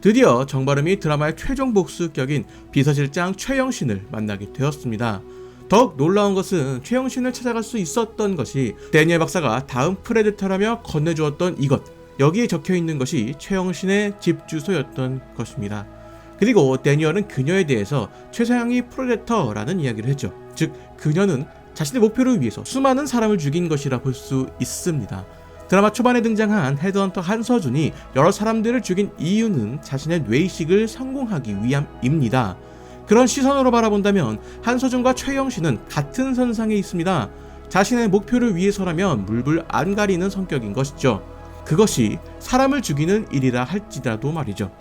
드디어 정바름이 드라마의 최종 복수격인 비서실장 최영신을 만나게 되었습니다. 더욱 놀라운 것은 최영신을 찾아갈 수 있었던 것이 데니얼 박사가 다음 프레데터라며 건네주었던 이것, 여기에 적혀있는 것이 최영신의 집 주소였던 것입니다. 그리고 데니얼은 그녀에 대해서 최상위 프레데터라는 이야기를 했죠. 즉 그녀는 자신의 목표를 위해서 수많은 사람을 죽인 것이라 볼 수 있습니다. 드라마 초반에 등장한 헤드헌터 한서준이 여러 사람들을 죽인 이유는 자신의 뇌이식을 성공하기 위함입니다. 그런 시선으로 바라본다면 한서준과 최영신은 같은 선상에 있습니다. 자신의 목표를 위해서라면 물불 안 가리는 성격인 것이죠. 그것이 사람을 죽이는 일이라 할지라도 말이죠.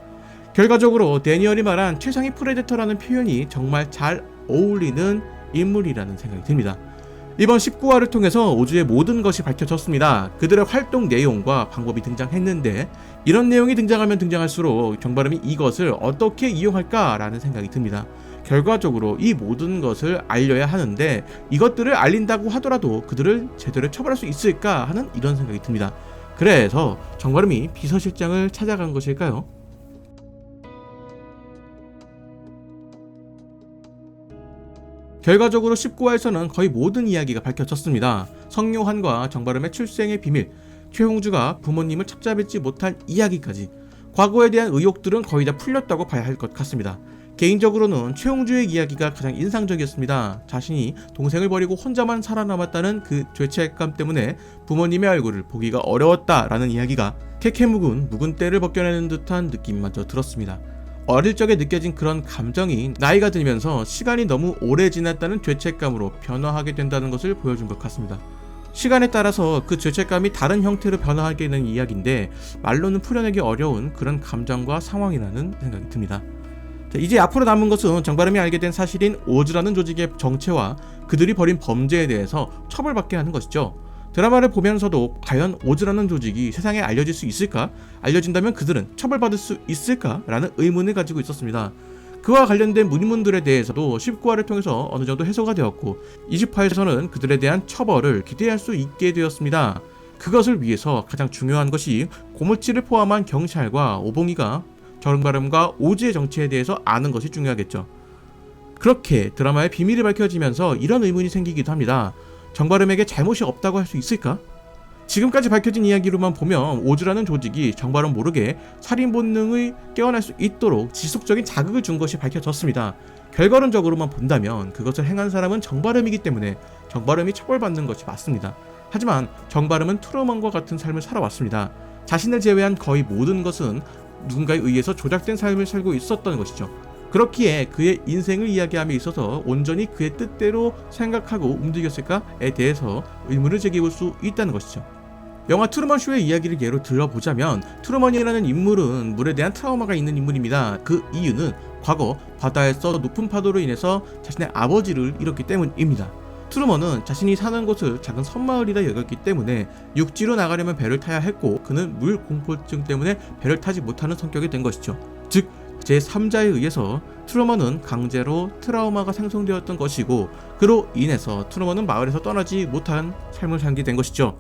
결과적으로 데니얼이 말한 최상위 프레데터라는 표현이 정말 잘 어울리는 인물이라는 생각이 듭니다. 이번 19화를 통해서 오즈의 모든 것이 밝혀졌습니다. 그들의 활동 내용과 방법이 등장했는데 이런 내용이 등장하면 등장할수록 정바름이 이것을 어떻게 이용할까라는 생각이 듭니다. 결과적으로 이 모든 것을 알려야 하는데 이것들을 알린다고 하더라도 그들을 제대로 처벌할 수 있을까 하는 이런 생각이 듭니다. 그래서 정바름이 비서실장을 찾아간 것일까요? 결과적으로 19화에서는 거의 모든 이야기가 밝혀졌습니다. 성요한과 정바름의 출생의 비밀, 최홍주가 부모님을 찾아뵙지 못한 이야기까지 과거에 대한 의혹들은 거의 다 풀렸다고 봐야 할 것 같습니다. 개인적으로는 최홍주의 이야기가 가장 인상적이었습니다. 자신이 동생을 버리고 혼자만 살아남았다는 그 죄책감 때문에 부모님의 얼굴을 보기가 어려웠다라는 이야기가 캐캐 묵은 때를 벗겨내는 듯한 느낌마저 들었습니다. 어릴 적에 느껴진 그런 감정이 나이가 들면서 시간이 너무 오래 지났다는 죄책감으로 변화하게 된다는 것을 보여준 것 같습니다. 시간에 따라서 그 죄책감이 다른 형태로 변화하게 되는 이야기인데 말로는 풀어내기 어려운 그런 감정과 상황이라는 생각이 듭니다. 이제 앞으로 남은 것은 정바름이 알게 된 사실인 오즈라는 조직의 정체와 그들이 벌인 범죄에 대해서 처벌받게 하는 것이죠. 드라마를 보면서도 과연 오즈라는 조직이 세상에 알려질 수 있을까? 알려진다면 그들은 처벌받을 수 있을까? 라는 의문을 가지고 있었습니다. 그와 관련된 문문들에 대해서도 19화를 통해서 어느 정도 해소가 되었고 20화에서는 그들에 대한 처벌을 기대할 수 있게 되었습니다. 그것을 위해서 가장 중요한 것이 고무치를 포함한 경찰과 오봉이가 정바름과 오즈의 정체에 대해서 아는 것이 중요하겠죠. 그렇게 드라마의 비밀이 밝혀지면서 이런 의문이 생기기도 합니다. 정바름에게 잘못이 없다고 할 수 있을까? 지금까지 밝혀진 이야기로만 보면 오즈라는 조직이 정바름 모르게 살인 본능을 깨어날 수 있도록 지속적인 자극을 준 것이 밝혀졌습니다. 결과론적으로만 본다면 그것을 행한 사람은 정바름이기 때문에 정바름이 처벌받는 것이 맞습니다. 하지만 정바름은 트루먼과 같은 삶을 살아왔습니다. 자신을 제외한 거의 모든 것은 누군가에 의해서 조작된 삶을 살고 있었던 것이죠. 그렇기에 그의 인생을 이야기함에 있어서 온전히 그의 뜻대로 생각하고 움직였을까에 대해서 의문을 제기해볼 수 있다는 것이죠. 영화 트루먼 쇼의 이야기를 예로 들어보자면 트루먼이라는 인물은 물에 대한 트라우마가 있는 인물입니다. 그 이유는 과거 바다에서 높은 파도로 인해서 자신의 아버지를 잃었기 때문입니다. 트루먼은 자신이 사는 곳을 작은 섬마을이라 여겼기 때문에 육지로 나가려면 배를 타야 했고 그는 물 공포증 때문에 배를 타지 못하는 성격이 된 것이죠. 즉 제3자에 의해서 트루먼은 강제로 트라우마가 생성되었던 것이고 그로 인해서 트루먼은 마을에서 떠나지 못한 삶을 살게 된 것이죠.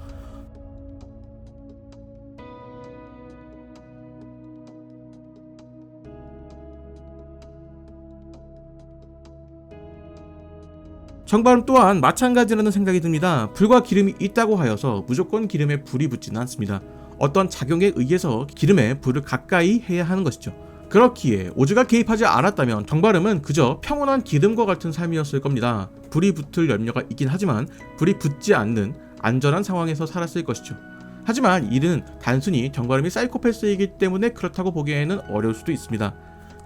정바름 또한 마찬가지라는 생각이 듭니다. 불과 기름이 있다고 하여서 무조건 기름에 불이 붙지는 않습니다. 어떤 작용에 의해서 기름에 불을 가까이 해야 하는 것이죠. 그렇기에 오즈가 개입하지 않았다면 정바름은 그저 평온한 기름과 같은 삶이었을 겁니다. 불이 붙을 염려가 있긴 하지만 불이 붙지 않는 안전한 상황에서 살았을 것이죠. 하지만 이는 단순히 정바름이 사이코패스이기 때문에 그렇다고 보기에는 어려울 수도 있습니다.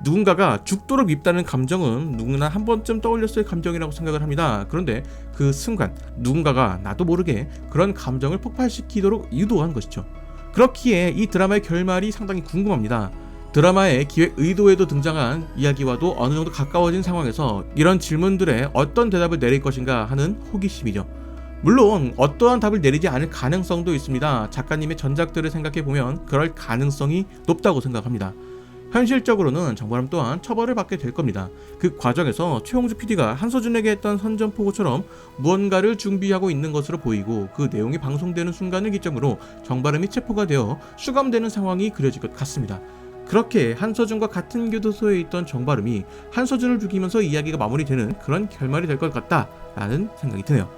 누군가가 죽도록 밉다는 감정은 누구나 한 번쯤 떠올렸을 감정이라고 생각을 합니다. 그런데 그 순간 누군가가 나도 모르게 그런 감정을 폭발시키도록 유도한 것이죠. 그렇기에 이 드라마의 결말이 상당히 궁금합니다. 드라마의 기획 의도에도 등장한 이야기와도 어느 정도 가까워진 상황에서 이런 질문들에 어떤 대답을 내릴 것인가 하는 호기심이죠. 물론 어떠한 답을 내리지 않을 가능성도 있습니다. 작가님의 전작들을 생각해보면 그럴 가능성이 높다고 생각합니다. 현실적으로는 정바름 또한 처벌을 받게 될 겁니다. 그 과정에서 최홍주 PD가 한서준에게 했던 선전포고처럼 무언가를 준비하고 있는 것으로 보이고 그 내용이 방송되는 순간을 기점으로 정바름이 체포가 되어 수감되는 상황이 그려질 것 같습니다. 그렇게 한서준과 같은 교도소에 있던 정바름이 한서준을 죽이면서 이야기가 마무리되는 그런 결말이 될 것 같다라는 생각이 드네요.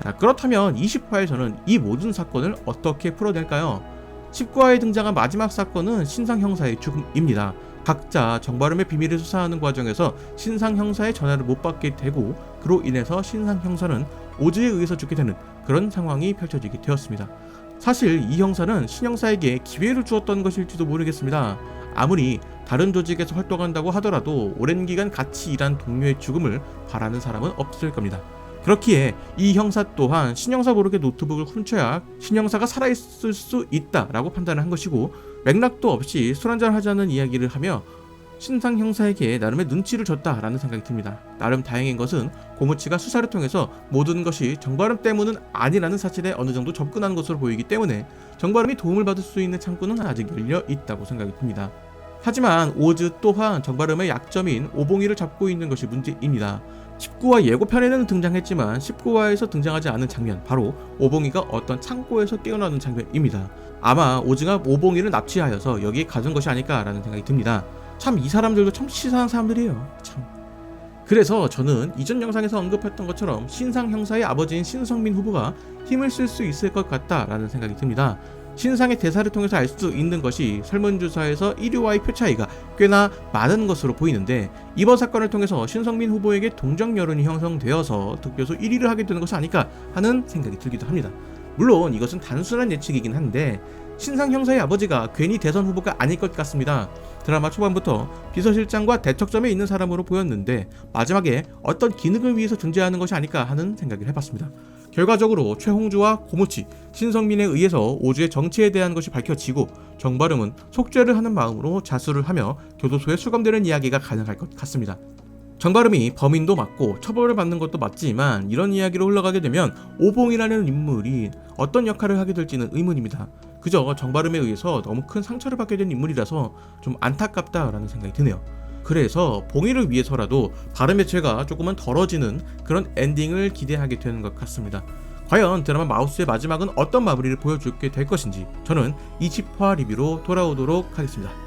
자, 그렇다면 20화에서는 이 모든 사건을 어떻게 풀어낼까요? 19화에 등장한 마지막 사건은 신상 형사의 죽음입니다. 각자 정바름의 비밀을 수사하는 과정에서 신상 형사의 전화를 못 받게 되고 그로 인해서 신상 형사는 오즈에 의해서 죽게 되는 그런 상황이 펼쳐지게 되었습니다. 사실 이 형사는 신 형사에게 기회를 주었던 것일지도 모르겠습니다. 아무리 다른 조직에서 활동한다고 하더라도 오랜 기간 같이 일한 동료의 죽음을 바라는 사람은 없을 겁니다. 그렇기에 이 형사 또한 신형사 모르게 노트북을 훔쳐야 신형사가 살아있을 수 있다라고 판단을 한 것이고, 맥락도 없이 술 한잔 하자는 이야기를 하며 신상 형사에게 나름의 눈치를 줬다라는 생각이 듭니다. 나름 다행인 것은 고무치가 수사를 통해서 모든 것이 정바름 때문은 아니라는 사실에 어느 정도 접근하는 것으로 보이기 때문에 정바름이 도움을 받을 수 있는 창구는 아직 열려 있다고 생각이 듭니다. 하지만 오즈 또한 정바름의 약점인 오봉이를 잡고 있는 것이 문제입니다. 19화 예고편에는 등장했지만 19화에서 등장하지 않은 장면, 바로 오봉이가 어떤 창고에서 깨어나는 장면입니다. 아마 오즈가 오봉이를 납치하여서 여기에 가둔 것이 아닐까라는 생각이 듭니다. 참 이 사람들도 참 치사한 사람들이에요. 참. 그래서 저는 이전 영상에서 언급했던 것처럼 신상 형사의 아버지인 신성민 후보가 힘을 쓸 수 있을 것 같다라는 생각이 듭니다. 신상의 대사를 통해서 알 수 있는 것이 설문조사에서 1위와의 표 차이가 꽤나 많은 것으로 보이는데, 이번 사건을 통해서 신성민 후보에게 동정 여론이 형성되어서 득표수 1위를 하게 되는 것이 아닐까 하는 생각이 들기도 합니다. 물론 이것은 단순한 예측이긴 한데 신상 형사의 아버지가 괜히 대선 후보가 아닐 것 같습니다. 드라마 초반부터 비서실장과 대척점에 있는 사람으로 보였는데 마지막에 어떤 기능을 위해서 존재하는 것이 아닐까 하는 생각을 해봤습니다. 결과적으로 최홍주와 고무치, 신성민에 의해서 오즈의 정체에 대한 것이 밝혀지고 정바름은 속죄를 하는 마음으로 자수를 하며 교도소에 수감되는 이야기가 가능할 것 같습니다. 정바름이 범인도 맞고 처벌을 받는 것도 맞지만 이런 이야기로 흘러가게 되면 오봉이라는 인물이 어떤 역할을 하게 될지는 의문입니다. 그저 정바름에 의해서 너무 큰 상처를 받게 된 인물이라서 좀 안타깝다라는 생각이 드네요. 그래서 봉이를 위해서라도 바름의 죄가 조금은 덜어지는 그런 엔딩을 기대하게 되는 것 같습니다. 과연 드라마 마우스의 마지막은 어떤 마무리를 보여주게 될 것인지 저는 20화 리뷰로 돌아오도록 하겠습니다.